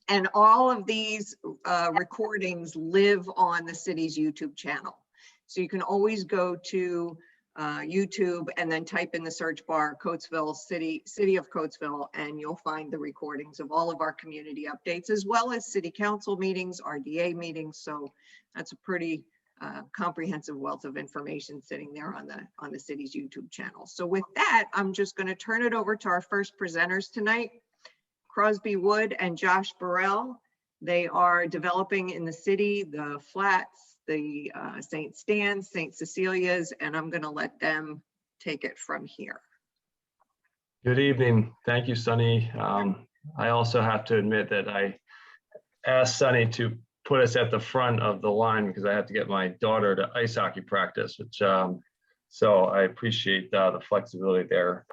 And all of these recordings live on the city's YouTube channel. So you can always go to YouTube and then type in the search bar Coatesville, City of Coatesville, and you'll find the recordings of all of our community updates, as well as city council meetings, RDA meetings. So that's a pretty comprehensive wealth of information sitting there on the city's YouTube channel. So with that, I'm just going to turn it over to our first presenters tonight, Crosby Wood and Josh Burrell. They are developing in the city the flats, the St. Stan's, St. Cecilia's, and I'm going to let them take it from here. Good evening. Thank you, Sunny. I also have to admit that I asked Sunny to put us at the front of the line because I have to get my daughter to ice hockey practice, which so I appreciate the flexibility there.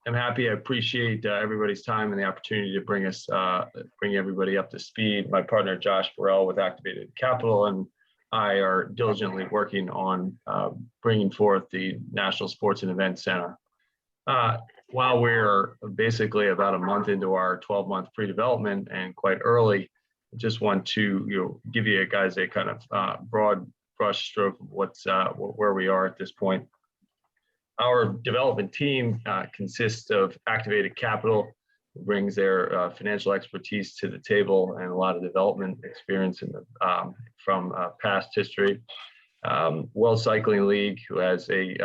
I'm happy. I appreciate everybody's time and the opportunity to bring everybody up to speed. My partner Josh Burrell with Activated Capital and I are diligently working on bringing forth the National Sports and Events Center. While we're basically about a month into our 12-month pre-development and quite early, I just want to give you guys a kind of broad brush stroke of where we are at this point. Our development team consists of Activated Capital, who brings their financial expertise to the table and a lot of development experience from past history. World Cycling League, who has a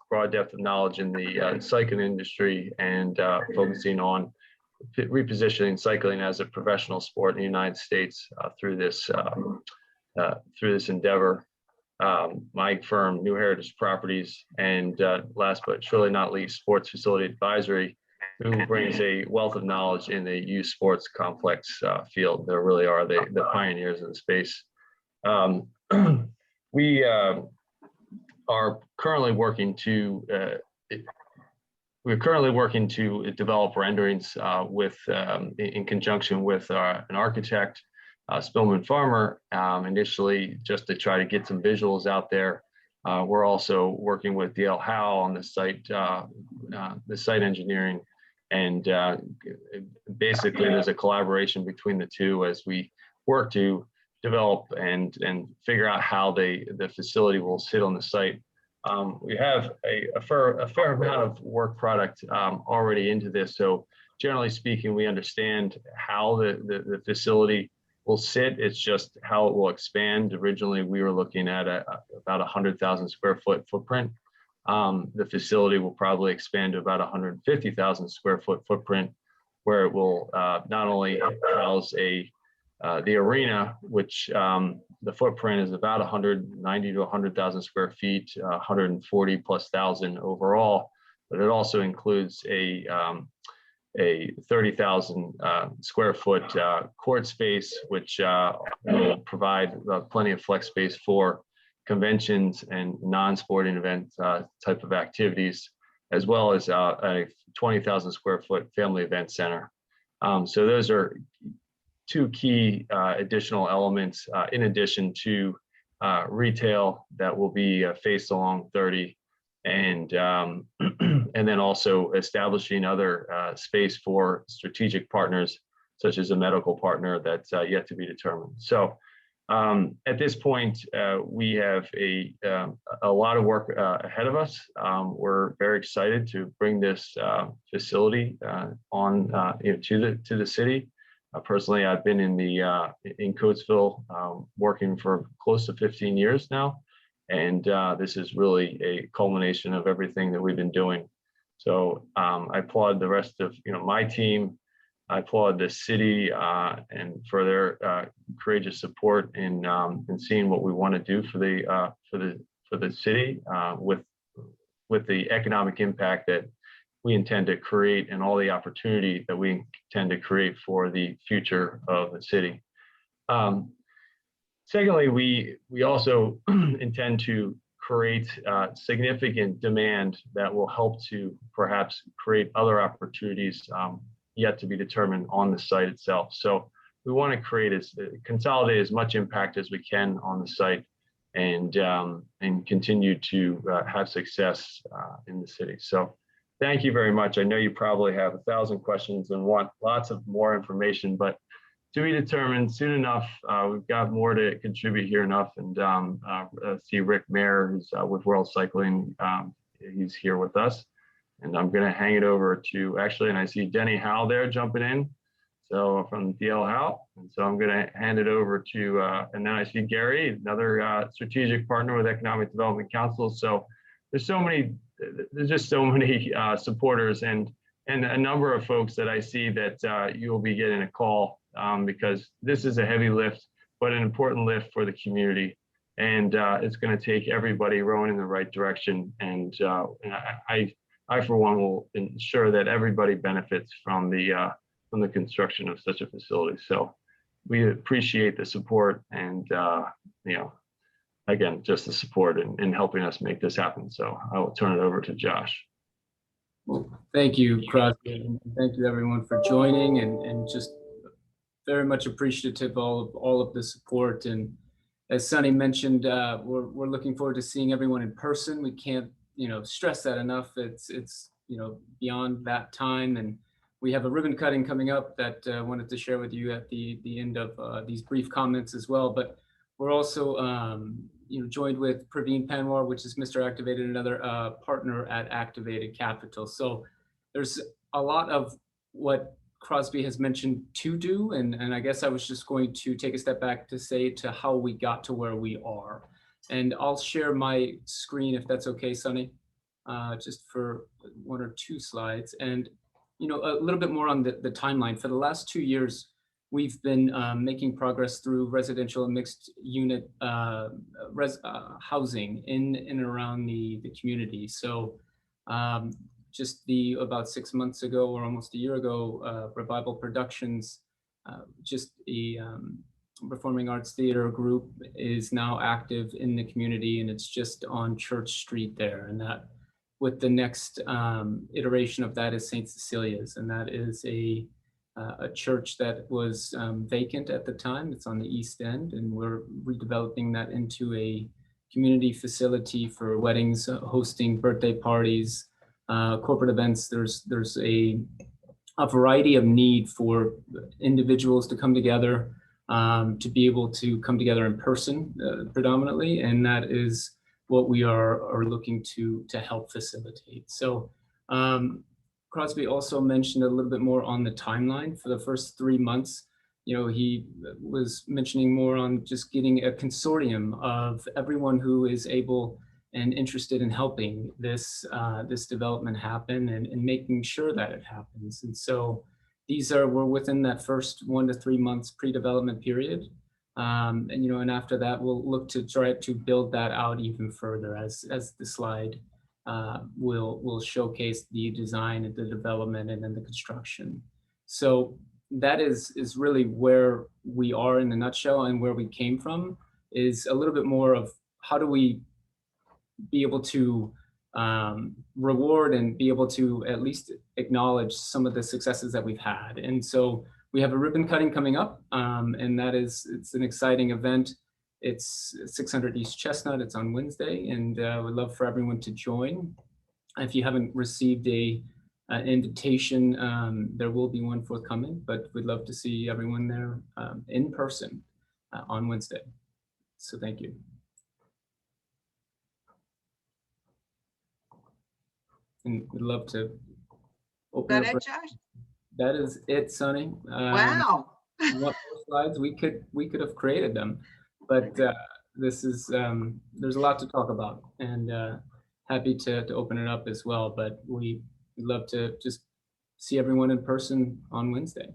broad depth of knowledge in the cycling industry and focusing on repositioning cycling as a professional sport in the United States through this endeavor. My firm, New Heritage Properties, and last but surely not least, Sports Facility Advisory, who brings a wealth of knowledge in the youth sports complex field. They really are the pioneers in the space. We are currently working to develop renderings in conjunction with an architect, Spillman Farmer, initially just to try to get some visuals out there. We're also working with DL Howe on the site engineering, and basically there's a collaboration between the two as we work to develop and figure out how the facility will sit on the site. We have a fair amount of work product already into this, so generally speaking, we understand how the facility will sit. It's just how it will expand. Originally, we were looking at about 100,000 square foot footprint. The facility will probably expand to about 150,000 square foot footprint, where it will not only house the arena, which the footprint is about 190 to 100,000 square feet, 140 plus thousand overall, but it also includes a 30,000 square foot court space, which will provide plenty of flex space for conventions and non-sporting event type of activities, as well as a 20,000 square foot family event center. So those are two key additional elements in addition to retail that will be faced along 30, and then also establishing other space for strategic partners, such as a medical partner that's yet to be determined. So at this point, we have a lot of work ahead of us. We're very excited to bring this facility on to the city. Personally, I've been in Coatesville working for close to 15 years now, and this is really a culmination of everything that we've been doing. So I applaud the rest of my team. I applaud the city and for their courageous support in seeing what we want to do for the city with the economic impact that we intend to create and all the opportunity that we intend to create for the future of the city. Secondly, we also intend to create significant demand that will help to perhaps create other opportunities yet to be determined on the site itself. So we want to consolidate as much impact as we can on the site and continue to have success in the city. So thank you very much. I know you probably have 1,000 questions and want lots of more information, but to be determined soon enough. We've got more to contribute here enough. And see Rick Mayer, who's with World Cycling. He's here with us. And I'm going to hang it over to, actually, and I see Denny Howell there jumping in. So from DL Howell. And so I'm going to hand it over to, and then I see Gary, another strategic partner with Economic Development Council. So there's just so many supporters and a number of folks that I see that you will be getting a call because this is a heavy lift, but an important lift for the community. And it's going to take everybody rowing in the right direction. And I, for one, will ensure that everybody benefits from the construction of such a facility. So we appreciate the support and, again, just the support in helping us make this happen. So I will turn it over to Josh. Well, thank you, Crosby, and thank you everyone for joining and just very much appreciative of all of the support. And as Sunny mentioned, we're looking forward to seeing everyone in person. We can't, stress that enough. It's beyond that time, and we have a ribbon cutting coming up that I wanted to share with you at the end of these brief comments as well. But we're also joined with Praveen Panwar, which is Mr. Activated, another partner at Activated Capital. So there's a lot of what Crosby has mentioned to do, and I guess I was just going to take a step back to say to how we got to where we are. And I'll share my screen if that's okay, Sunny, just for 1 or 2 slides. And a little bit more on the timeline. For the last 2 years, we've been making progress through residential and mixed unit housing in and around the community. So just about 6 months ago or almost a year ago, Revival Productions, just a performing arts theater group, is now active in the community, and it's just on Church Street there. And that with the next iteration of that is St. Cecilia's, and that is a church that was vacant at the time. It's on the East End, and we're redeveloping that into a community facility for weddings, hosting birthday parties, corporate events. There's a variety of need for individuals to come together, to be able to come together in person predominantly, and that is what we are looking to help facilitate. So Crosby also mentioned a little bit more on the timeline for the first 3 months. He was mentioning more on just getting a consortium of everyone who is able and interested in helping this development happen and making sure that it happens. And so we're within that first 1 to 3 months pre-development period. And after that, we'll look to try to build that out even further as the slide will showcase the design and the development and then the construction. So that is really where we are in a nutshell, and where we came from is a little bit more of how do we be able to reward and be able to at least acknowledge some of the successes that we've had. And so we have a ribbon cutting coming up, and it's an exciting event. It's 600 East Chestnut. It's on Wednesday, and we'd love for everyone to join. If you haven't received an invitation, there will be one forthcoming, but we'd love to see everyone there in person on Wednesday. So thank you. And we'd love to open Is that up. it, Josh? That is it, Sunny. Wow. What more slides? We could have created them, but this is there's a lot to talk about, and happy to open it up as well. But we'd love to just see everyone in person on Wednesday.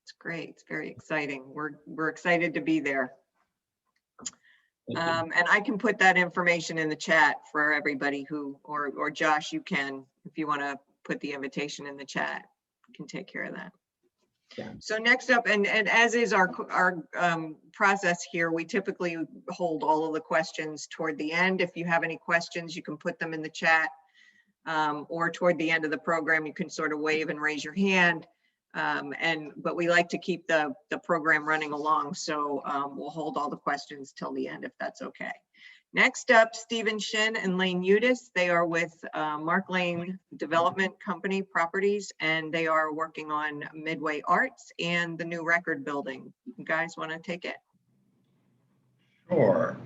It's great. It's very exciting. We're excited to be there. And I can put that information in the chat for everybody or Josh, you can, if you want to put the invitation in the chat, you can take care of that. Yeah. So next up, and as is our process here, we typically hold all of the questions toward the end. If you have any questions, you can put them in the chat, or toward the end of the program, you can sort of wave and raise your hand. But we like to keep the program running along, so we'll hold all the questions till the end if that's okay. Next up, Stephen Shin and Lane Udis. They are with Mark Lane Development Company Properties, and they are working on Midway Arts and the new record building. You guys want to take it? Sure.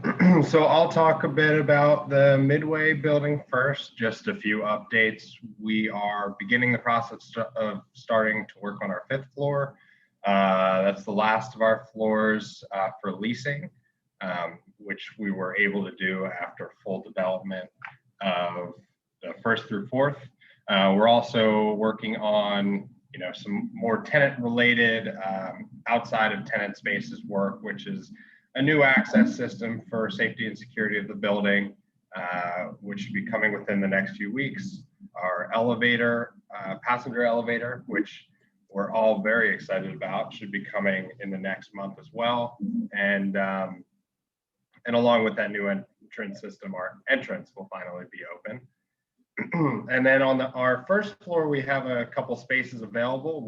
So I'll talk a bit about the Midway building first, just a few updates. We are beginning the process of starting to work on our 5th floor. That's the last of our floors for leasing, which we were able to do after full development of the 1st through 4th. We're also working on, some more tenant related outside of tenant spaces work, which is a new access system for safety and security of the building, which should be coming within the next few weeks. Our elevator, passenger elevator, which we're all very excited about, should be coming in the next month as well. And along with that new entrance system, our entrance will finally be open. And then on our 1st floor, we have a couple spaces available.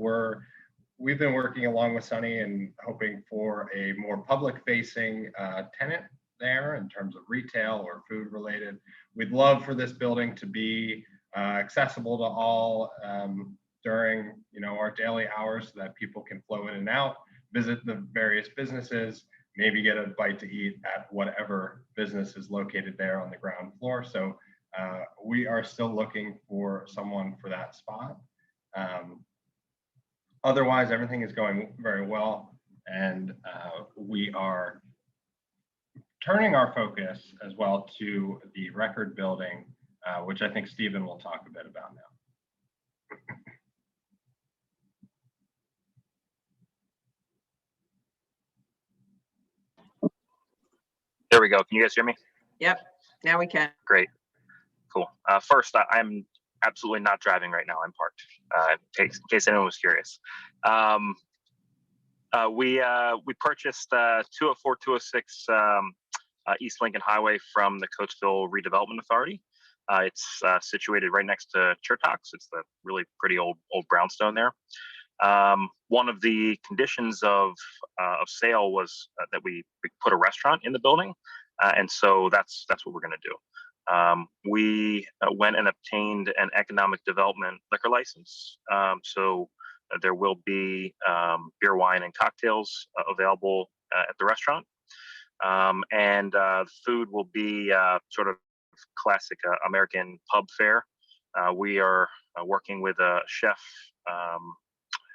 We've been working along with Sunny and hoping for a more public-facing tenant there in terms of retail or food related. We'd love for this building to be accessible to all during our daily hours, so that people can flow in and out, visit the various businesses, maybe get a bite to eat at whatever business is located there on the ground floor. So we are still looking for someone for that spot. Otherwise, everything is going very well, and we are turning our focus as well to the record building, which I think Stephen will talk a bit about now. There we go. Can you guys hear me? Yep, now we can. Great. Cool. First, I'm absolutely not driving right now. I'm parked, in case anyone was curious. We purchased 204, 206 East Lincoln Highway from the Coatesville Redevelopment Authority. It's situated right next to Chertox. It's the really pretty old brownstone there. One of the conditions of sale was that we put a restaurant in the building, and so that's what we're going to do. We went and obtained an economic development liquor license, so there will be beer, wine, and cocktails available at the restaurant, and food will be sort of classic American pub fare. We are working with a chef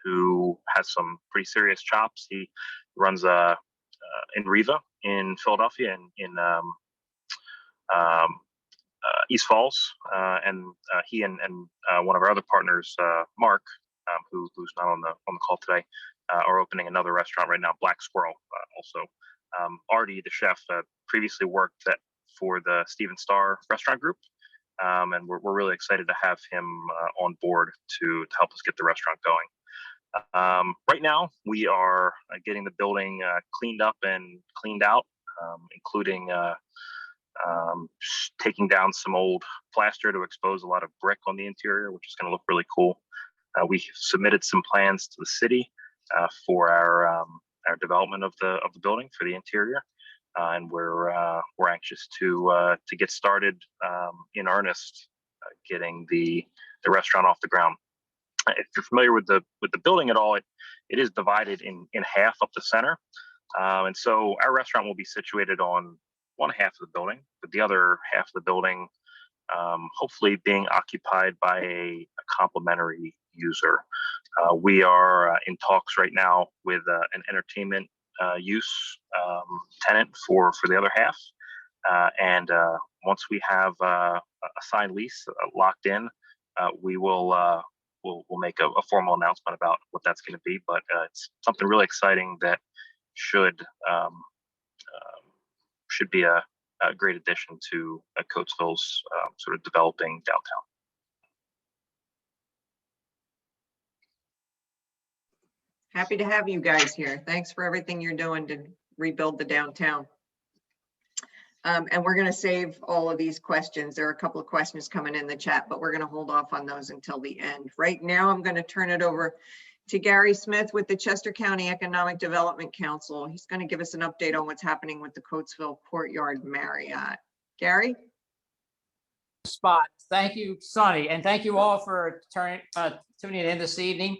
who has some pretty serious chops. He runs in Riva in Philadelphia in East Falls, and he and one of our other partners, Mark, who's not on the call today, are opening another restaurant right now, Black Squirrel. Also, Artie, the chef, previously worked for the Steven Starr Restaurant Group, and we're really excited to have him on board to help us get the restaurant going. Right now, we are getting the building cleaned up and cleaned out, including taking down some old plaster to expose a lot of brick on the interior, which is going to look really cool. We submitted some plans to the city for our development of the building for the interior, and we're anxious to get started in earnest, getting the restaurant off the ground. If you're familiar with the building at all, it is divided in half up the center, and so our restaurant will be situated on one half of the building, but the other half of the building hopefully being occupied by a complementary user. We are in talks right now with an entertainment use tenant for the other half, and once we have a signed lease locked in, we will we'll make a formal announcement about what that's going to be. But it's something really exciting that should be a great addition to Coatesville's sort of developing downtown. Happy to have you guys here. Thanks for everything you're doing to rebuild the downtown. And we're going to save all of these questions. There are a couple of questions coming in the chat, but we're going to hold off on those until the end. Right now, I'm going to turn it over to Gary Smith with the Chester County Economic Development Council. He's going to give us an update on what's happening with the Coatesville Courtyard Marriott. Gary? Spot. Thank you, Sonny, and thank you all for tuning in this evening.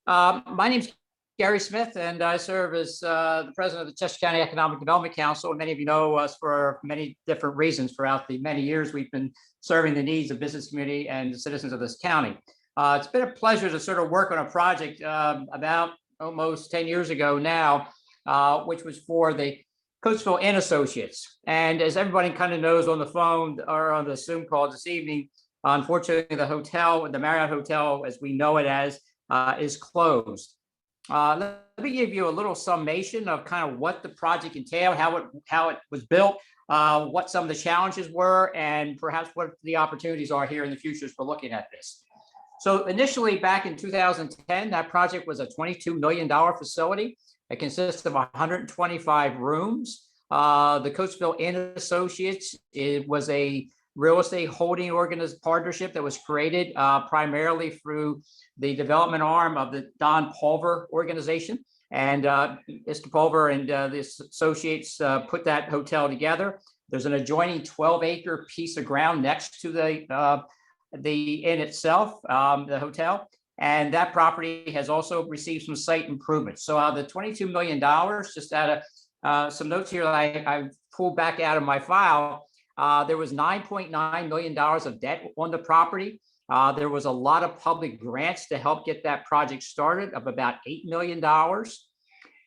My name's Gary Smith, and I serve as the president of the Chester County Economic Development Council. And many of you know us for many different reasons throughout the many years we've been serving the needs of business community and the citizens of this county. It's been a pleasure to sort of work on a project about almost 10 years ago now, which was for the Coatesville and Associates. And as everybody kind of knows on the phone or on the Zoom call this evening, unfortunately, the hotel, the Marriott Hotel, as we know it as, is closed. Let me give you a little summation of kind of what the project entailed, how it was built, what some of the challenges were, and perhaps what the opportunities are here in the future for looking at this. So initially, back in 2010, that project was a $22 million facility. It consists of 125 rooms. The Coatesville and Associates, it was a real estate holding partnership that was created primarily through the development arm of the Don Pulver organization. And Mr. Pulver and the Associates put that hotel together. There's an adjoining 12-acre piece of ground next to the inn itself, the hotel. And that property has also received some site improvements. So the $22 million, just out of some notes here that I pulled back out of my file, there was $9.9 million of debt on the property. There was a lot of public grants to help get that project started of about $8 million.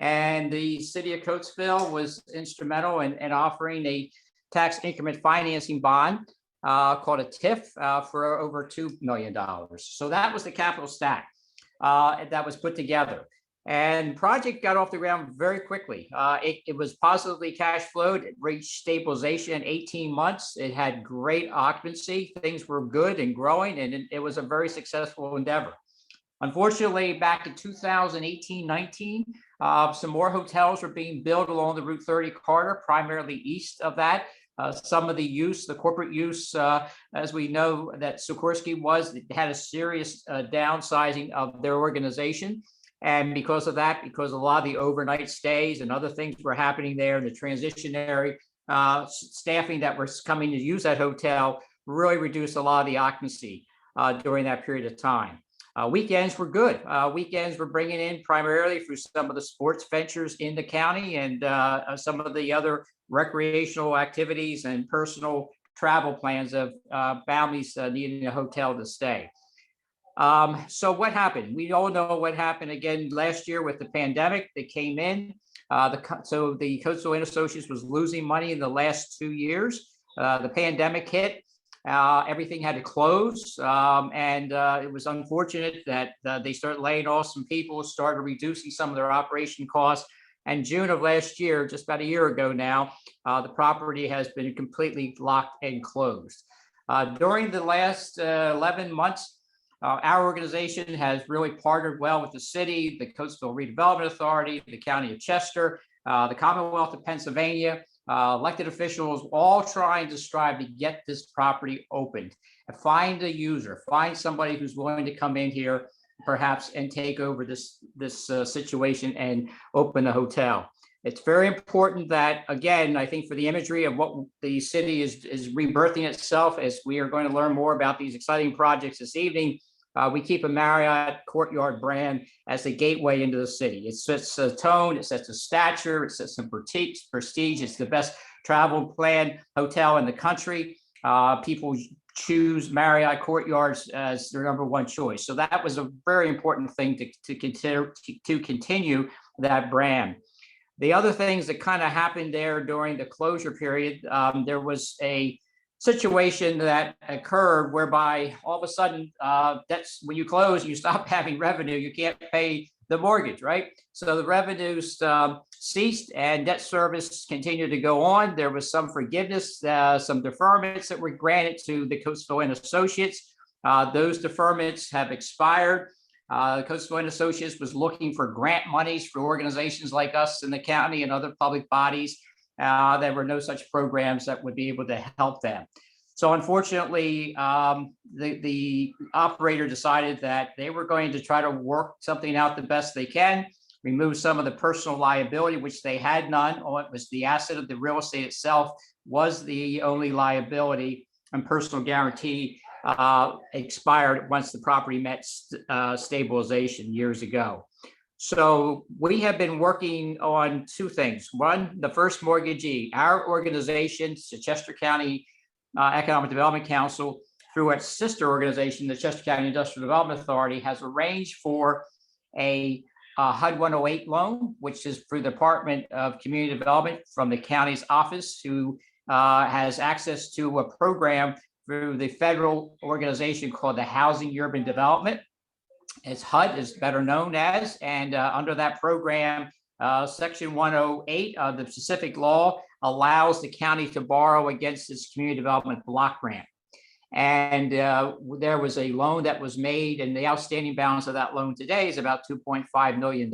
And the city of Coatesville was instrumental in offering a tax increment financing bond called a TIF for over $2 million. So that was the capital stack that was put together. And project got off the ground very quickly. It was positively cash flowed. It reached stabilization in 18 months. It had great occupancy. Things were good and growing, and it was a very successful endeavor. Unfortunately, back in 2018-19, some more hotels were being built along the Route 30 corridor, primarily east of that. Some of the corporate use, as we know that Sikorsky had a serious downsizing of their organization. And because of that, because a lot of the overnight stays and other things were happening there, the transitionary staffing that was coming to use that hotel really reduced a lot of the occupancy during that period of time. Weekends were good. Weekends were bringing in primarily through some of the sports ventures in the county and some of the other recreational activities and personal travel plans of families needing a hotel to stay. So what happened? We all know what happened again last year with the pandemic that came in. So the Coatesville and Associates was losing money in the last 2 years. The pandemic hit. Everything had to close, and it was unfortunate that they started laying off some people, started reducing some of their operation costs. And June of last year, just about a year ago now, the property has been completely locked and closed. During the last 11 months, our organization has really partnered well with the city, the Coatesville Redevelopment Authority, the County of Chester, the Commonwealth of Pennsylvania, elected officials, all trying to strive to get this property opened and find a user, find somebody who's willing to come in here perhaps and take over this situation and open the hotel. It's very important that, again, I think for the imagery of what the city is rebirthing itself, as we are going to learn more about these exciting projects this evening, we keep a Marriott Courtyard brand as the gateway into the city. It sets a tone, it sets a stature, it sets some prestige. It's the best travel planned hotel in the country. People choose Marriott Courtyards as their #1 choice. So that was a very important thing to continue that brand. The other things that kind of happened there during the closure period, there was a situation that occurred whereby all of a sudden, that's when you close, you stop having revenue, you can't pay the mortgage, right? So the revenues ceased and debt service continued to go on. There was some forgiveness, some deferments that were granted to the Coatesville and Associates. Those deferments have expired. Coatesville and Associates was looking for grant monies for organizations like us in the county and other public bodies. There were no such programs that would be able to help them. So unfortunately, the operator decided that they were going to try to work something out the best they can, remove some of the personal liability, which they had none. It was the asset of the real estate itself was the only liability, and personal guarantee expired once the property met stabilization years ago. So we have been working on two things. One, the first mortgagee, our organization, the Chester County Economic Development Council, through its sister organization, the Chester County Industrial Development Authority, has arranged for a HUD 108 loan, which is through the Department of Community Development from the county's office, who has access to a program through the federal organization called the Housing Urban Development. As HUD is better known as, and under that program, Section 108 of the specific law allows the county to borrow against its community development block grant. And there was a loan that was made, and the outstanding balance of that loan today is about $2.5 million.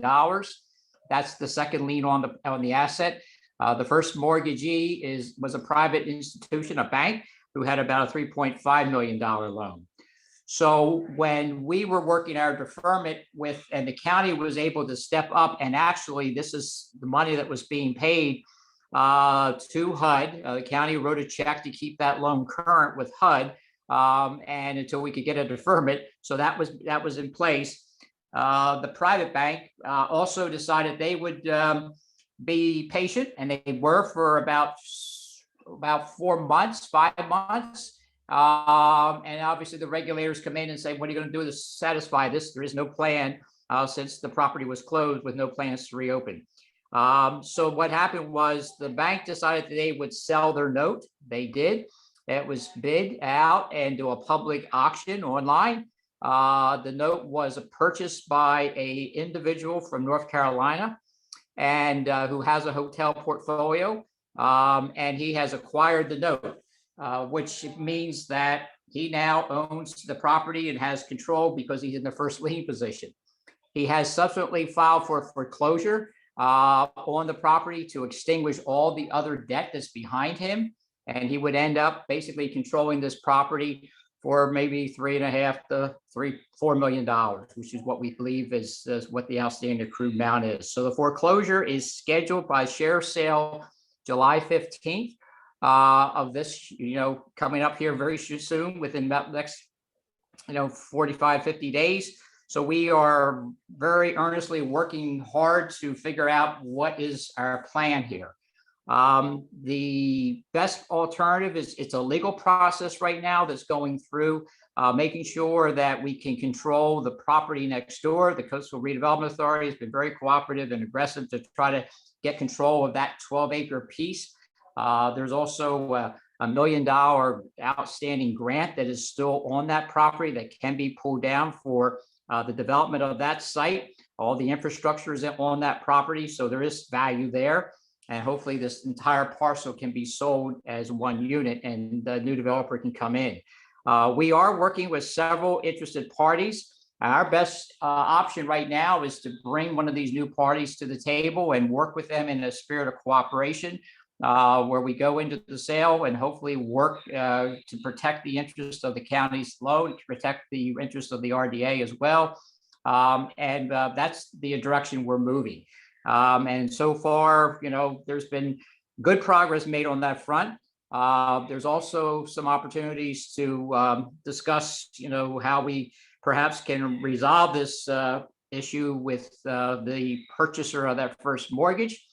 That's the second lien on the asset. The first mortgagee was a private institution, a bank, who had about a $3.5 million loan. So when we were working our deferment with, and the county was able to step up, and actually this is the money that was being paid to HUD. The county wrote a check to keep that loan current with HUD, and until we could get a deferment. So that was in place. The private bank also decided they would be patient, and they were for about 4 months, 5 months. And obviously the regulators come in and say, what are you going to do to satisfy this? There is no plan since the property was closed, with no plans to reopen. So what happened was the bank decided that they would sell their note. They did. It was bid out and do a public auction online. The note was purchased by an individual from North Carolina, and who has a hotel portfolio, and he has acquired the note. Which means that he now owns the property and has control because he's in the first lien position. He has subsequently filed for foreclosure on the property to extinguish all the other debt that's behind him. And he would end up basically controlling this property for maybe $3.5 to $4 million, which is what we believe is what the outstanding accrued amount is. So the foreclosure is scheduled by share sale July 15th. Of this, coming up here very soon, within the next, 45, 50 days. So we are very earnestly working hard to figure out what is our plan here. The best alternative is it's a legal process right now that's going through, making sure that we can control the property next door. The Coastal Redevelopment Authority has been very cooperative and aggressive to try to get control of that 12-acre piece. There's also a $1 million outstanding grant that is still on that property that can be pulled down for the development of that site. All the infrastructure is on that property, so there is value there. And hopefully this entire parcel can be sold as one unit and the new developer can come in. We are working with several interested parties. Our best option right now is to bring one of these new parties to the table and work with them in a spirit of cooperation. Where we go into the sale and hopefully work to protect the interest of the county's loan, to protect the interest of the RDA as well. And that's the direction we're moving. And so far, there's been good progress made on that front. There's also some opportunities to discuss, how we perhaps can resolve this issue with the purchaser of that first mortgage.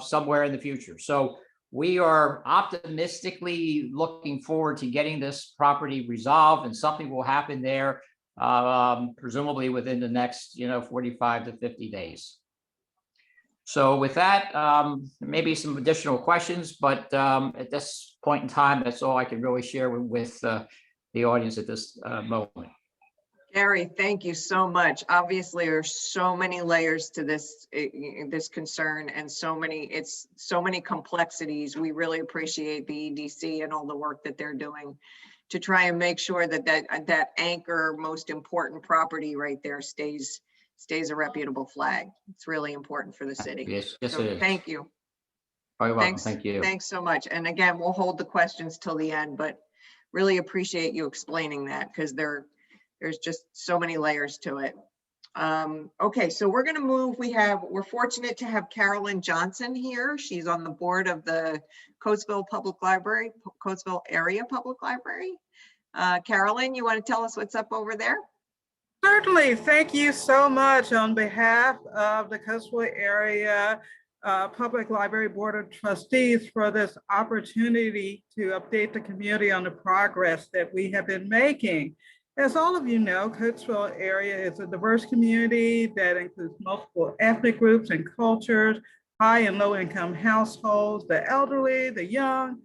Somewhere in the future. So we are optimistically looking forward to getting this property resolved, and something will happen there, presumably within the next, 45 to 50 days. So with that, maybe some additional questions, but at this point in time, that's all I can really share with the audience at this moment. Gary, thank you so much. Obviously, there's so many layers to this concern, and so many complexities. We really appreciate the EDC and all the work that they're doing to try and make sure that anchor, most important property right there stays a reputable flag. It's really important for the city. Yes, so it is. Thank you. Very welcome. Thank you. Thanks so much. And again, we'll hold the questions till the end, but really appreciate you explaining that, because there's just so many layers to it. Okay, so we're going to move. We're fortunate to have Carolyn Johnson here. She's on the board of the Coatesville Public Library, Coatesville Area Public Library. Carolyn, you want to tell us what's up over there? Certainly. Thank you so much on behalf of the Coatesville Area Public Library Board of Trustees for this opportunity to update the community on the progress that we have been making. As all of you know, Coatesville area is a diverse community that includes multiple ethnic groups and cultures, high and low income households, the elderly, the young,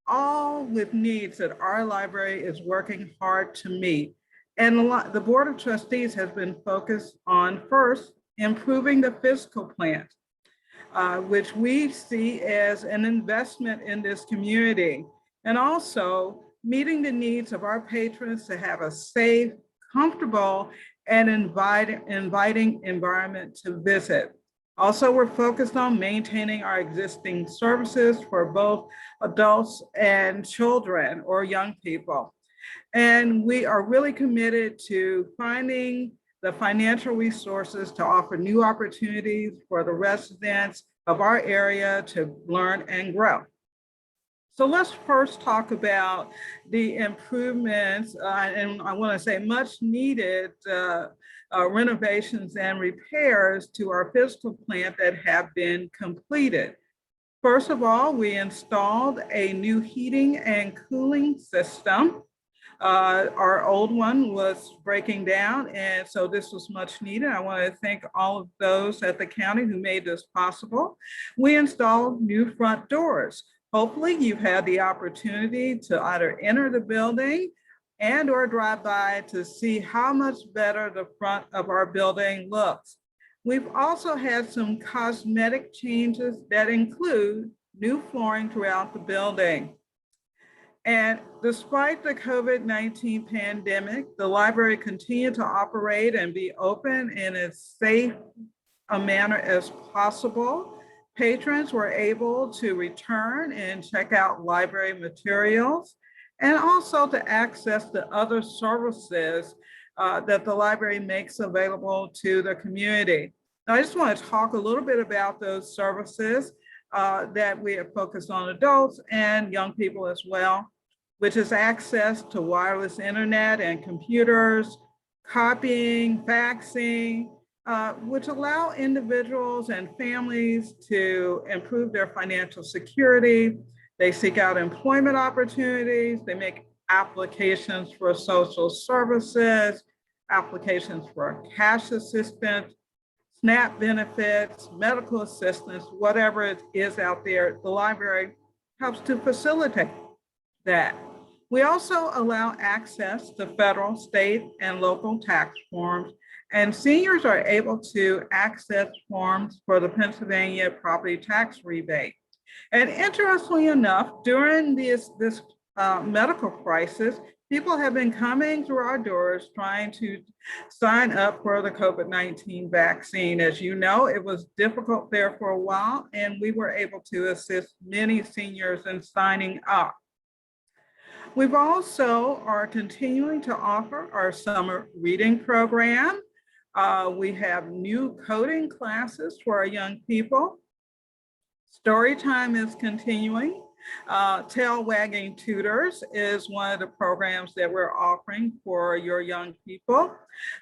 all with needs that our library is working hard to meet. And the Board of Trustees has been focused on, first, improving the physical plant, which we see as an investment in this community, and also meeting the needs of our patrons to have a safe, comfortable, and inviting environment to visit. Also, we're focused on maintaining our existing services for both adults and children or young people. And we are really committed to finding the financial resources to offer new opportunities for the residents of our area to learn and grow. So let's first talk about the improvements, and I want to say much needed renovations and repairs to our physical plant that have been completed. First of all, we installed a new heating and cooling system. Our old one was breaking down, and so this was much needed. I want to thank all of those at the county who made this possible. We installed new front doors. Hopefully you've had the opportunity to either enter the building and or drive by to see how much better the front of our building looks. We've also had some cosmetic changes that include new flooring throughout the building. And despite the COVID-19 pandemic, the library continued to operate and be open in as safe a manner as possible. Patrons were able to return and check out library materials and also to access the other services that the library makes available to the community. Now, I just want to talk a little bit about those services that we have focused on adults and young people as well, which is access to wireless internet and computers, copying, faxing, which allow individuals and families to improve their financial security. They seek out employment opportunities. They make applications for social services, applications for cash assistance, SNAP benefits, medical assistance, whatever it is out there. The library helps to facilitate that. We also allow access to federal, state, and local tax forms, and seniors are able to access forms for the Pennsylvania property tax rebate. And interestingly enough, during this medical crisis, people have been coming through our doors trying to sign up for the COVID-19 vaccine. As you know, it was difficult there for a while, and we were able to assist many seniors in signing up. We've also are continuing to offer our summer reading program. We have new coding classes for our young people. Story time is continuing. Tail Wagging Tutors is one of the programs that we're offering for your young people.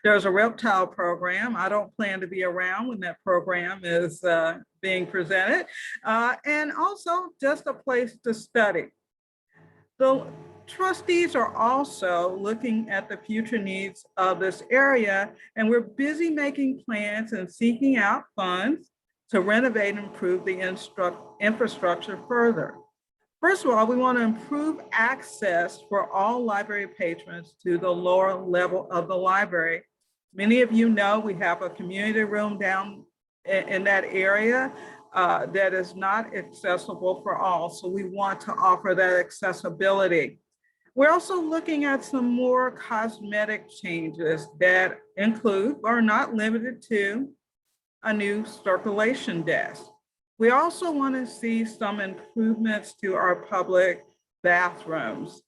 There's a reptile program. I don't plan to be around when that program is being presented. And also just a place to study. The trustees are also looking at the future needs of this area, and we're busy making plans and seeking out funds to renovate and improve the infrastructure further. First of all, we want to improve access for all library patrons to the lower level of the library. Many of you know we have a community room down in that area that is not accessible for all, so we want to offer that accessibility. We're also looking at some more cosmetic changes that include, but are not limited to, a new circulation desk. We also want to see some improvements to our public bathrooms.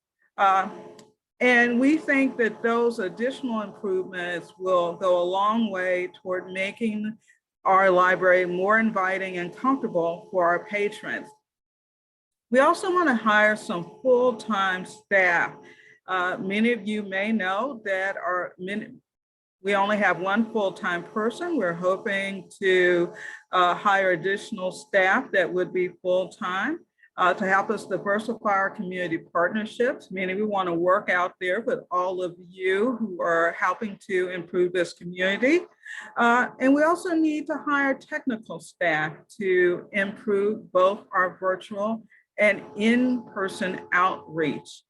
And we think that those additional improvements will go a long way toward making our library more inviting and comfortable for our patrons. We also want to hire some full-time staff. Many of you may know that we only have one full-time person. We're hoping to hire additional staff that would be full-time to help us diversify our community partnerships, meaning we want to work out there with all of you who are helping to improve this community. And we also need to hire technical staff to improve both our virtual and in-person outreach.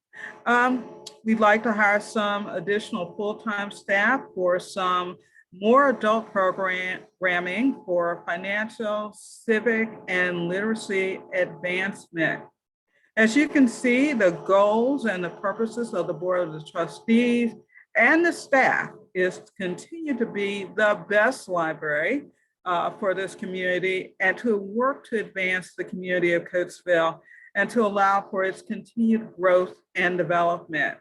We'd like to hire some additional full-time staff for some more adult programming for financial, civic, and literacy advancement. As you can see, the goals and the purposes of the Board of the Trustees and the staff is to continue to be the best library for this community and to work to advance the community of Coatesville and to allow for its continued growth and development.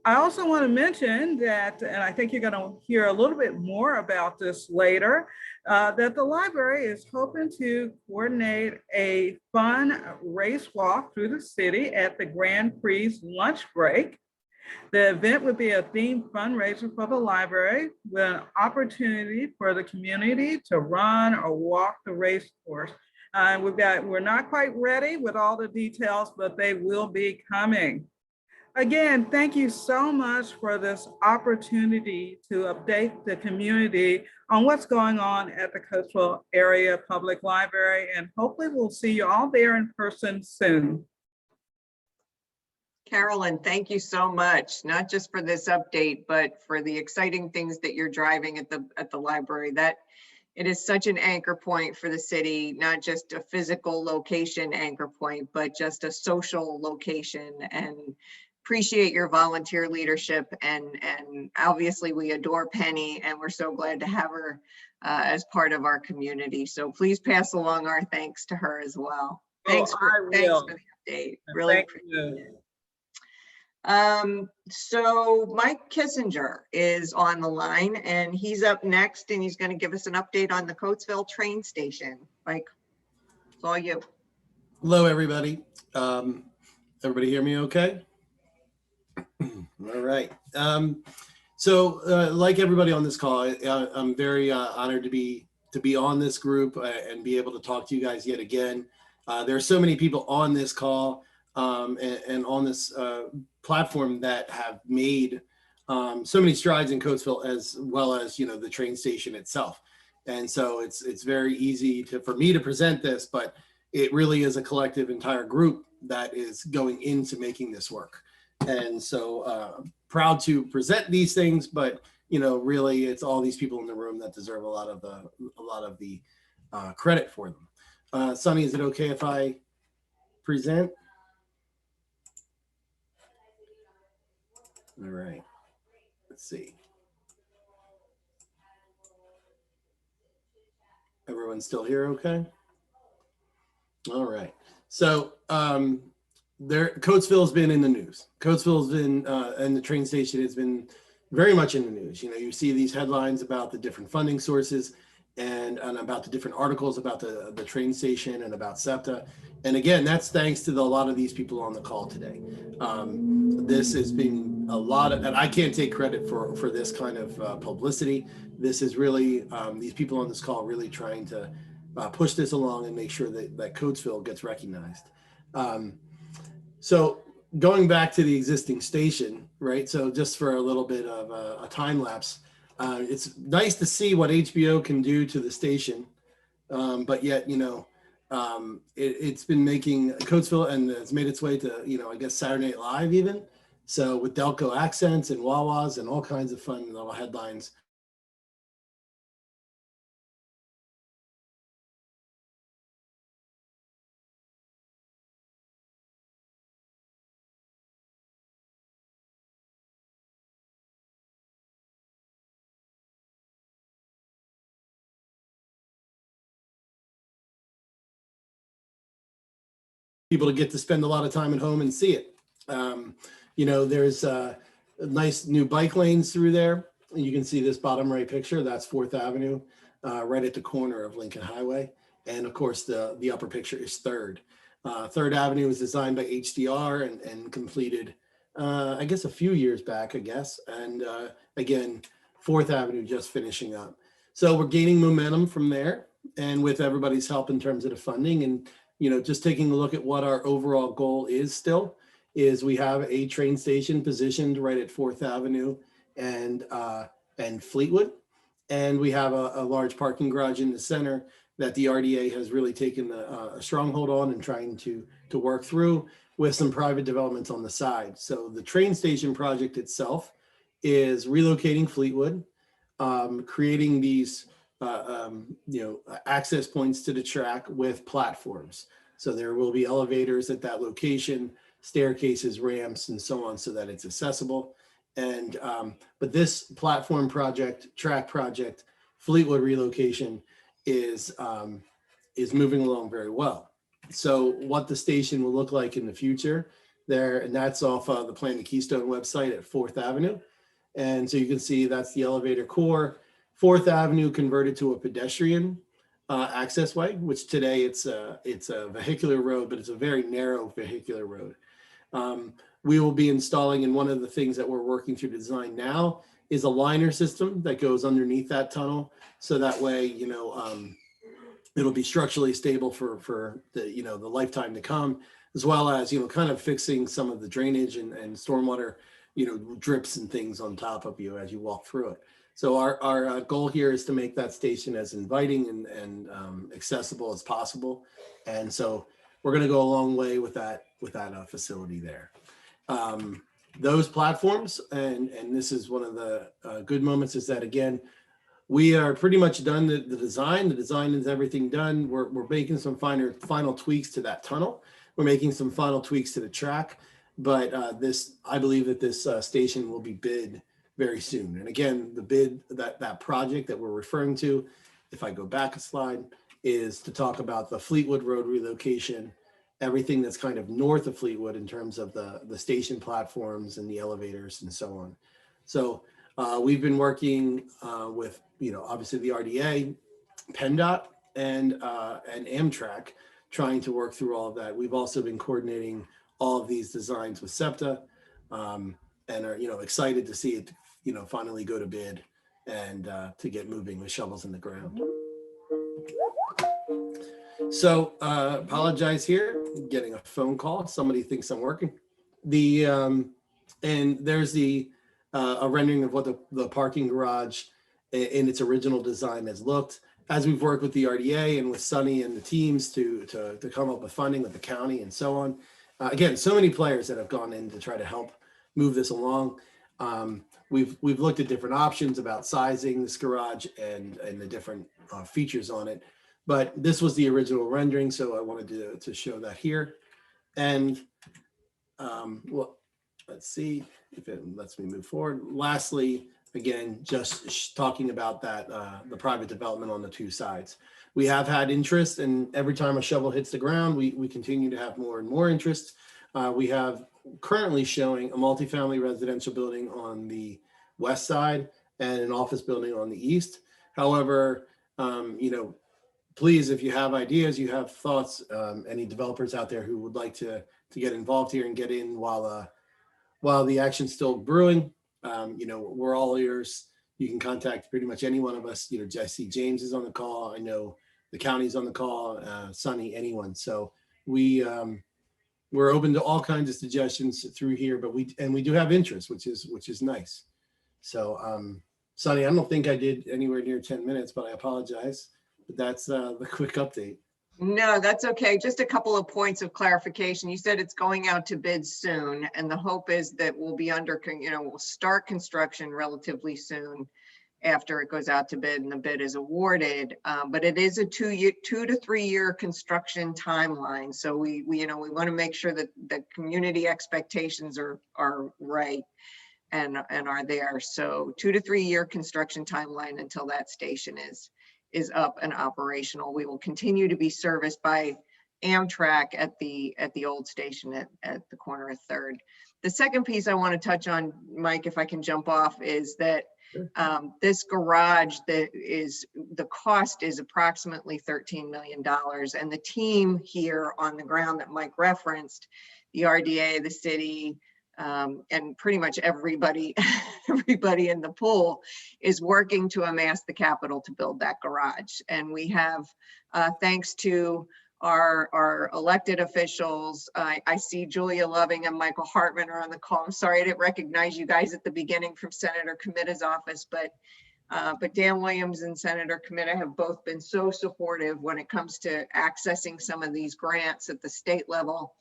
I also want to mention that, and I think you're going to hear a little bit more about this later, that the library is hoping to coordinate a fun race walk through the city at the Grand Prix lunch break. The event would be a themed fundraiser for the library with an opportunity for the community to run or walk the race course. We're not quite ready with all the details, but they will be coming. Again, thank you so much for this opportunity to update the community on what's going on at the Coatesville Area Public Library, and hopefully we'll see you all there in person soon. Carolyn, thank you so much, not just for this update, but for the exciting things that you're driving at the library. That it is such an anchor point for the city, not just a physical location anchor point, but just a social location. And appreciate your volunteer leadership. And obviously we adore Penny and we're so glad to have her as part of our community. So please pass along our thanks to her as well. Thanks for the update. Really appreciate it. So Mike Kissinger is on the line and he's up next and he's going to give us an update on the Coatesville train station. Mike, it's all you. Hello, everybody. Everybody hear me okay? All right. Like everybody on this call, I'm very honored to be on this group and be able to talk to you guys yet again. There are so many people on this call and on this platform that have made so many strides in Coatesville, as well as the train station itself. And so it's very easy for me to present this, but it really is a collective entire group that is going into making this work. And so proud to present these things, but really it's all these people in the room that deserve a lot of the credit for them. Sonny, is it okay if I present? All right, let's see. Everyone's still here, okay? All right, so Coatesville's been in the news. Coatesville's been, and the train station has been very much in the news. You see these headlines about the different funding sources and about the different articles about the train station and about SEPTA. And again, that's thanks to a lot of these people on the call today. This has been a lot of, and I can't take credit for this kind of publicity. This is really, these people on this call really trying to push this along and make sure that Coatesville gets recognized. So going back to the existing station, right? So just for a little bit of a time lapse, it's nice to see what HBO can do to the station, but yet, it's been making Coatesville and it's made its way to, I guess Saturday Night Live even. So with Delco accents and Wawas and all kinds of fun little headlines. People to get to spend a lot of time at home and see it. You know, there's nice new bike lanes through there. You can see this bottom right picture, that's 4th Avenue, right at the corner of Lincoln Highway. And of course, the upper picture is 3rd. 3rd Avenue was designed by HDR and completed, I guess, a few years back, I guess. And again, 4th Avenue just finishing up. So we're gaining momentum from there, and with everybody's help in terms of the funding, and you know, just taking a look at what our overall goal is still, is we have a train station positioned right at 4th Avenue and Fleetwood. And we have a large parking garage in the center that the RDA has really taken a stronghold on and trying to work through, with some private developments on the side. So the train station project itself is relocating Fleetwood, creating these access points to the track with platforms. So there will be elevators at that location, staircases, ramps, and so on, so that it's accessible. And but this platform project, track project, Fleetwood relocation is moving along very well. So what the station will look like in the future there, and that's off the Plan the Keystone website at 4th Avenue. And so you can see that's the elevator core. 4th Avenue converted to a pedestrian access way, which today it's a vehicular road, but it's a very narrow vehicular road. We will be installing, and one of the things that we're working through design now is a liner system that goes underneath that tunnel. So that way, you know, it'll be structurally stable for the, you know, the lifetime to come, as well as, you know, kind of fixing some of the drainage and stormwater, you know, drips and things on top of you as you walk through it. So our goal here is to make that station as inviting and accessible as possible. And so we're going to go a long way with that facility there. Those platforms, and this is one of the good moments, is that, again, we are pretty much done the design. The design is everything done. We're making some final tweaks to that tunnel. We're making some final tweaks to the track. But I believe that this station will be bid very soon. And again, the bid, that project that we're referring to, if I go back a slide, is to talk about the Fleetwood Road relocation, everything that's kind of north of Fleetwood in terms of the station platforms and the elevators and so on. So we've been working with, you know, obviously the RDA, PennDOT, and Amtrak, trying to work through all of that. We've also been coordinating all of these designs with SEPTA, and are, you know, excited to see it, you know, finally go to bid and to get moving with shovels in the ground. So apologize here, getting a phone call. Somebody thinks I'm working. And there's a rendering of what the parking garage in its original design has looked. As we've worked with the RDA and with Sunny and the teams to come up with funding with the county and so on. Again, so many players that have gone in to try to help move this along. We've looked at different options about sizing this garage and the different features on it. But this was the original rendering, so I wanted to show that here. And well, let's see if it lets me move forward. Lastly, again, just talking about that, the private development on the two sides. We have had interest, and every time a shovel hits the ground, we continue to have more and more interest. We have currently showing a multifamily residential building on the west side and an office building on the east. However, you know, please, if you have ideas, you have thoughts, any developers out there who would like to get involved here and get in while the action's still brewing, you know, we're all ears. You can contact pretty much any one of us. You know, I see James is on the call. I know the county's on the call, Sunny, anyone. So we're open to all kinds of suggestions through here, but we do have interest, which is nice. So Sunny, I don't think I did anywhere near 10 minutes, but I apologize. But that's the quick update. No, that's okay. Just a couple of points of clarification. You said it's going out to bid soon, and the hope is that we'll be we'll start construction relatively soon after it goes out to bid and the bid is awarded. But it is a 2 to 3 year construction timeline. So we want to make sure that the community expectations are right and are there. So 2 to 3 year construction timeline until that station is up and operational. We will continue to be serviced by Amtrak at the old station at the corner of 3rd. The second piece I want to touch on, Mike, if I can jump off, is that this garage the cost is approximately $13 million. And the team here on the ground that Mike referenced, the RDA, the city, and pretty much everybody in the pool is working to amass the capital to build that garage. And we have, thanks to our elected officials, I see Julia Loving and Michael Hartman are on the call. I'm sorry I didn't recognize you guys at the beginning from Senator Comita's office, but Dan Williams and Senator Comita have both been so supportive when it comes to accessing some of these grants at the state level.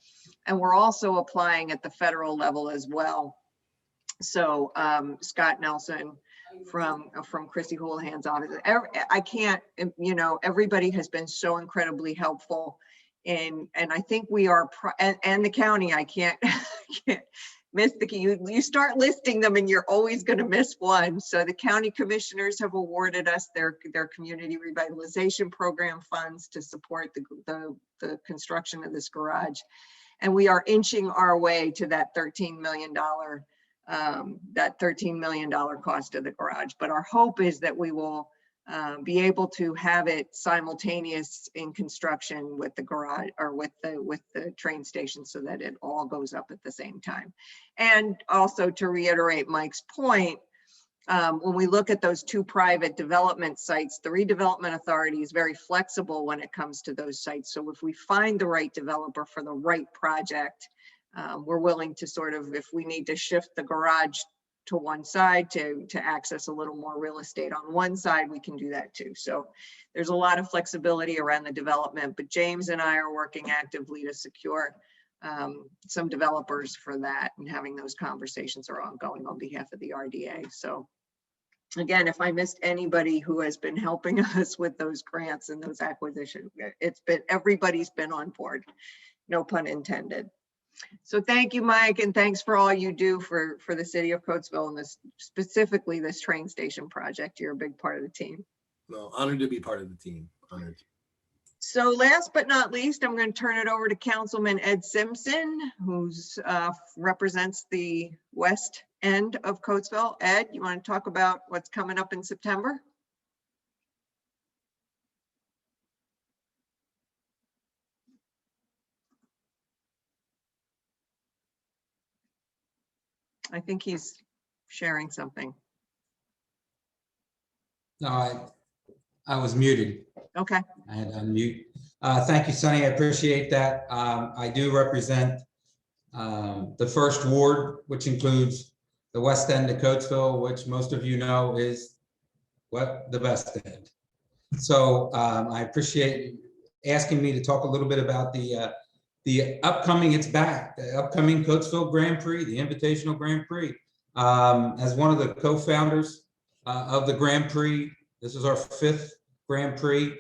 And we're also applying at the federal level as well. So Scott Nelson from Chrissy Houlihan's office. I can't, everybody has been so incredibly helpful and I think we are, and the county, I can't miss you start listing them and you're always going to miss one. So the county commissioners have awarded us their community revitalization program funds to support the construction of this garage. And we are inching our way to that $13 million cost of the garage. But our hope is that we will be able to have it simultaneous in construction with the garage or with the train station so that it all goes up at the same time. And also to reiterate Mike's point, when we look at those two private development sites, the redevelopment authority is very flexible when it comes to those sites. So if we find the right developer for the right project, we're willing to sort of, if we need to shift the garage to one side to access a little more real estate on one side, we can do that too. So there's a lot of flexibility around the development, but James and I are working actively to secure some developers for that, and having those conversations are ongoing on behalf of the RDA. So again, if I missed anybody who has been helping us with those grants and those acquisitions, everybody's been on board, no pun intended. So thank you, Mike, and thanks for all you do for the city of Coatesville and specifically this train station project. You're a big part of the team. Well, honored to be part of the team. Honored. So last but not least, I'm going to turn it over to Councilman Ed Simpson, who's represents the west end of Coatesville. Ed, you want to talk about what's coming up in September? I think he's sharing something. No, I was muted. Okay. I had to unmute. Thank you, Sonny. I appreciate that. I do represent the first ward, which includes the west end of Coatesville, which most of you know is the best end. So I appreciate you asking me to talk a little bit about the upcoming, the upcoming Coatesville Grand Prix, the Invitational Grand Prix. As one of the co-founders of the Grand Prix, this is our 5th Grand Prix.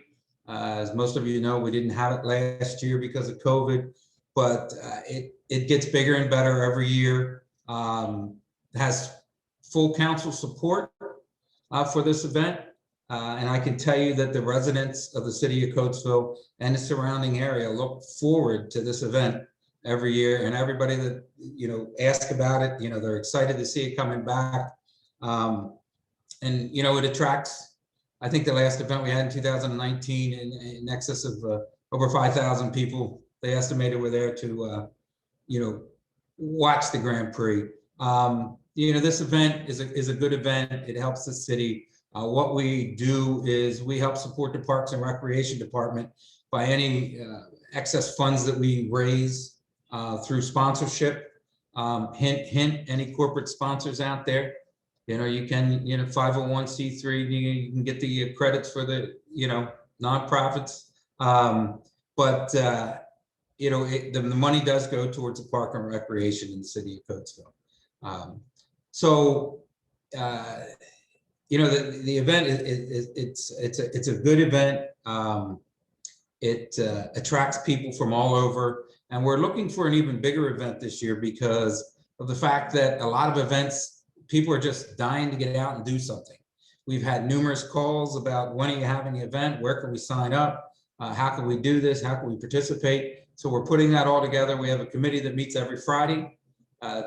As most of you know, we didn't have it last year because of COVID, but it gets bigger and better every year. It has full council support for this event. And I can tell you that the residents of the city of Coatesville and the surrounding area look forward to this event every year. And everybody that, ask about it, they're excited to see it coming back. And, it attracts, I think the last event we had in 2019 in excess of over 5,000 people, they estimated were there to, watch the Grand Prix. This event is a good event. It helps the city. What we do is we help support the Parks and Recreation Department by any excess funds that we raise through sponsorship. Hint, any corporate sponsors out there, you can, 501c3, you can get the credits for the, nonprofits. But the money does go towards the Park and Recreation in the city of Coatesville. The event it's a good event. It attracts people from all over, and we're looking for an even bigger event this year because of the fact that a lot of events, people are just dying to get out and do something. We've had numerous calls about when are you having the event, where can we sign up, how can we do this, how can we participate. So we're putting that all together. We have a committee that meets every Friday.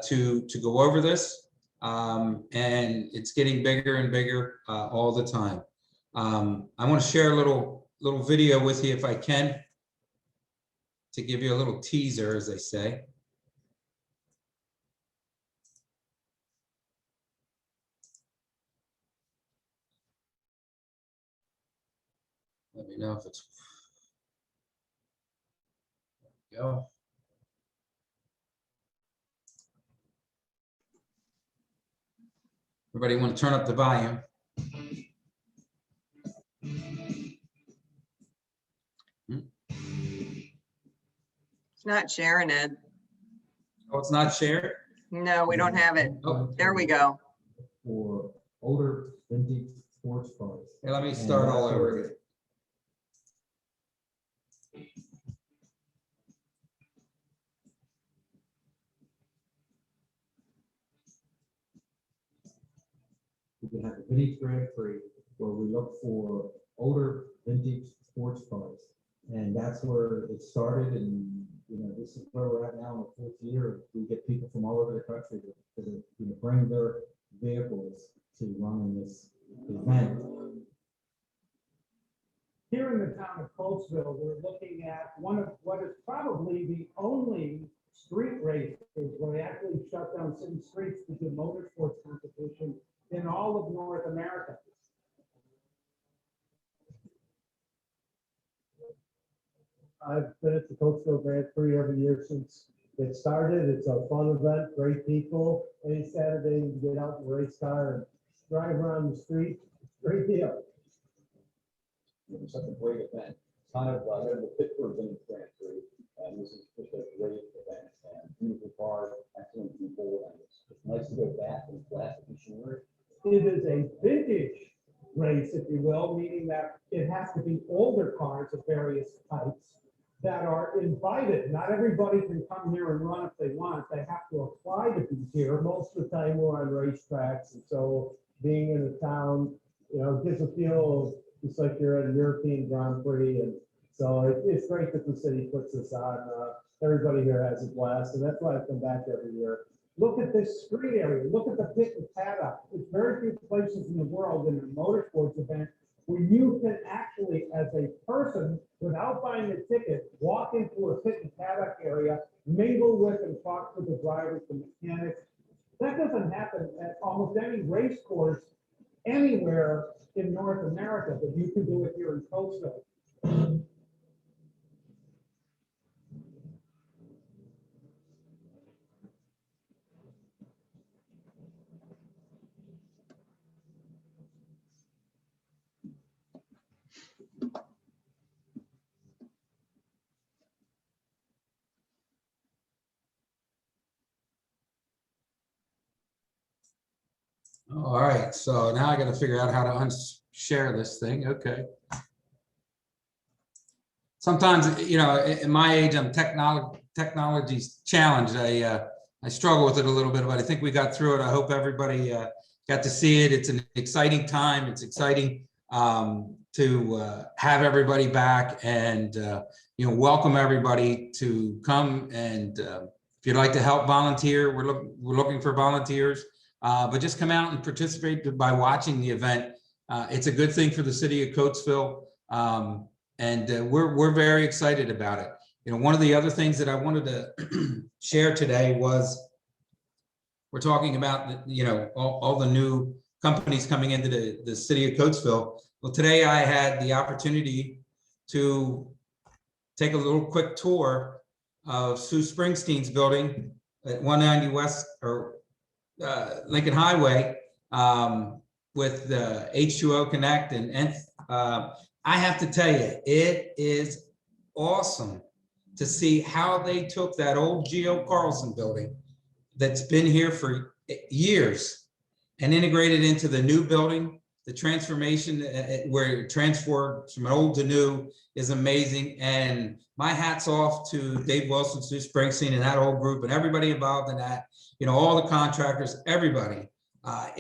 to go over this. And it's getting bigger and bigger all the time. I want to share a little video with you if I can, to give you a little teaser, as they say. Let me know if it's, there we go. Everybody want to turn up the volume? It's not sharing, Ed. Oh, it's not shared? No, we don't have it. Oh, There we go. For older vintage sports cars. okay, let me start all over again. We can have a vintage Grand Prix where we look for older vintage sports cars. And that's where it started. And, you know, this is where we're at now in the fourth year. We get people from all over the country to you know, bring their vehicles to run in this event. Here in the town of Coatesville, we're looking at one of what is probably the only street races where they actually shut down city streets to do motorsports competition in all of North America. I've been at the Coatesville Grand Prix every year since it started. It's a fun event, great people. Any Saturday you can get out in a race car and drive around the street. Great deal. It was such a great event. Kind of the Pittsburgh Vintage Grand Prix, and this is just a great event. And beautiful cars, excellent people, and it's nice to go back and classic machinery. It is a vintage race, if you will, meaning that it has to be older cars of various types that are invited. Not everybody can come here and run if they want. They have to apply to be here. Most of the time we're on racetracks, and so being in the town, you know, gives a feel of it's like you're at a European Grand Prix, and so it's great that the city puts this on. Everybody here has a blast, and that's why I come back every year. Look at this street area. Look at the pit and paddock. There's very few places in the world in a motorsports event where you can actually, as a person, without buying a ticket, walk into a pit and paddock area, mingle with and talk to the drivers, the mechanics. That doesn't happen at almost any race course anywhere in North America, but you can do it here in Coatesville. All right, so now I got to figure out how to unshare this thing. Okay. Sometimes, you know, in my age, I'm technology's challenged. I struggle with it a little bit, but I think we got through it. I hope everybody got to see it. It's an exciting time. It's exciting to have everybody back and, you know, welcome everybody to come. And if you'd like to help volunteer, we're looking for volunteers. But just come out and participate by watching the event. It's a good thing for the city of Coatesville, and we're very excited about it. You know, one of the other things that I wanted to share today was we're talking about, you know, all the new companies coming into the city of Coatesville. Well, today I had the opportunity to take a little quick tour of Sue Springsteen's building at 190 West or Lincoln Highway with the H2O Connect and I have to tell you, it is awesome to see how they took that old Geo Carlson building that's been here for years and integrated into the new building. The transformation where it transferred from old to new is amazing. And my hat's off to Dave Wilson, Sue Springsteen, and that whole group and everybody involved in that. You know, all the contractors, everybody. I'm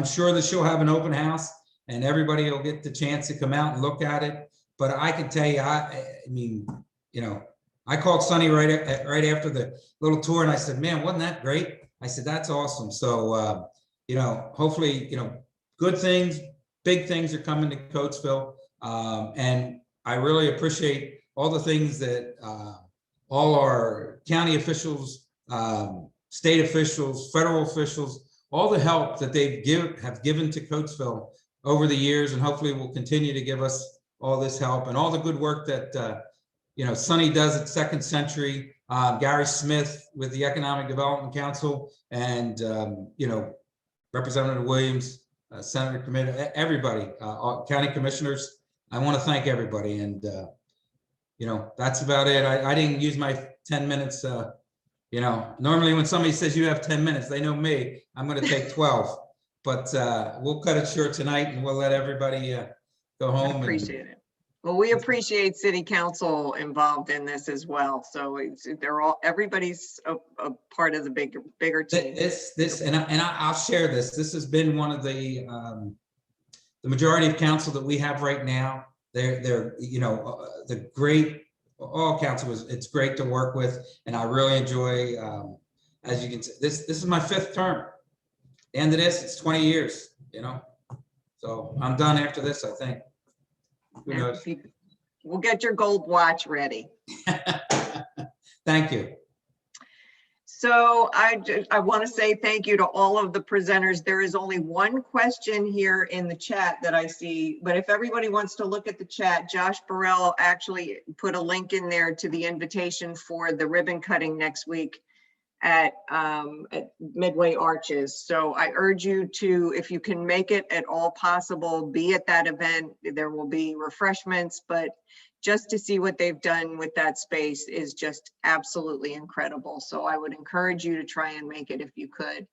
sure that she'll have an open house and everybody will get the chance to come out and look at it. But I can tell you, I mean, you know, I called Sonny right after the little tour and I said, man, wasn't that great? I said, that's awesome. So, you know, hopefully, you know, good things, big things are coming to Coatesville. And I really appreciate all the things that all our county officials, state officials, federal officials, all the help that have given to Coatesville over the years, and hopefully will continue to give us all this help and all the good work that you know, Sonny does at Second Century, Gary Smith with the Economic Development Council, and you know, Representative Williams, Senator Committee, everybody, county commissioners. I want to thank everybody, and you know, that's about it. I didn't use my 10 minutes. You know, normally when somebody says you have 10 minutes, they know me. I'm going to take 12, but we'll cut it short tonight, and we'll let everybody go home. I appreciate it. Well, we appreciate City Council involved in this as well. So everybody's a part of the bigger team. I'll share this. This has been one of the majority of council that we have right now. They're you know, the great, all council it's great to work with, and I really enjoy, as you can see, this is my 5th term. The end of this, it's 20 years, you know, so I'm done after this, I think. Who knows? We'll get your gold watch ready. Thank you. So I want to say thank you to all of the presenters. There is only one question here in the chat that I see, but if everybody wants to look at the chat, Josh Burrell actually put a link in there to the invitation for the ribbon cutting next week at Midway Arches. So I urge you to, if you can make it at all possible, be at that event. There will be refreshments, but just to see what they've done with that space is just absolutely incredible. So I would encourage you to try and make it if you could.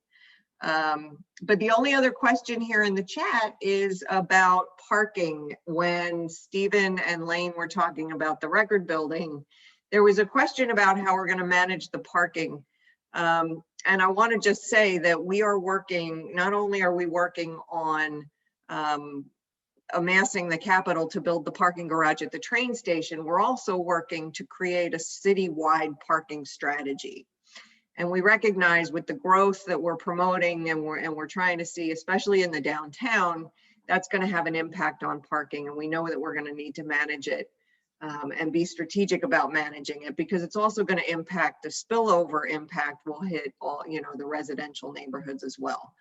But the only other question here in the chat is about parking. When Stephen and Lane were talking about the record building, there was a question about how we're going to manage the parking. And I want to just say that we are working, not only are we working on amassing the capital to build the parking garage at the train station, we're also working to create a citywide parking strategy. And we recognize with the growth that we're promoting and we're trying to see, especially in the downtown, that's going to have an impact on parking. And we know that we're going to need to manage it. And be strategic about managing it, because it's also going to impact, the spillover impact will hit all, you know, the residential neighborhoods as well.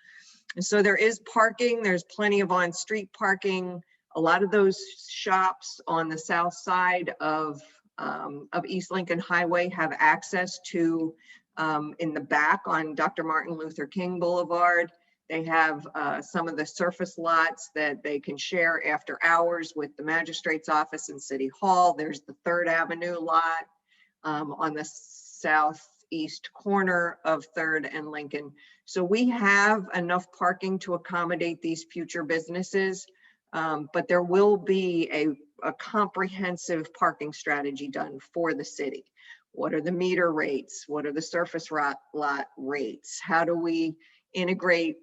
And so there is parking, there's plenty of on-street parking. A lot of those shops on the south side of East Lincoln Highway have access to, in the back on Dr. Martin Luther King Boulevard. They have some of the surface lots that they can share after hours with the magistrate's office and City Hall. There's the 3rd Avenue lot on the southeast corner of 3rd and Lincoln. So we have enough parking to accommodate these future businesses, but there will be a comprehensive parking strategy done for the city. What are the meter rates? What are the surface lot rates? How do we integrate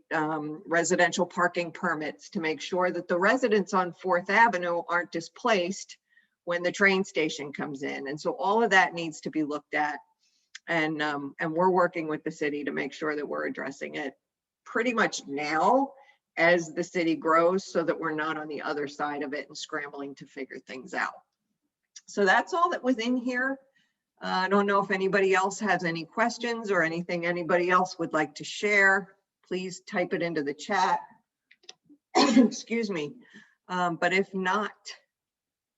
residential parking permits to make sure that the residents on 4th Avenue aren't displaced when the train station comes in? And so all of that needs to be looked at. And we're working with the city to make sure that we're addressing it pretty much now as the city grows, so that we're not on the other side of it and scrambling to figure things out. So that's all that was in here. I don't know if anybody else has any questions or anything anybody else would like to share. Please type it into the chat. Excuse me. But if not,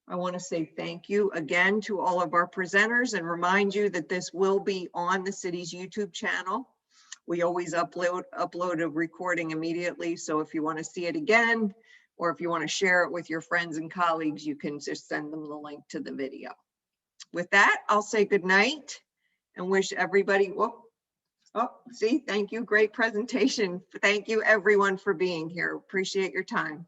I want to say thank you again to all of our presenters and remind you that this will be on the city's YouTube channel. We always upload a recording immediately. So if you want to see it again, or if you want to share it with your friends and colleagues, you can just send them the link to the video. With that, I'll say good night and wish everybody, thank you, great presentation. Thank you everyone for being here. Appreciate your time.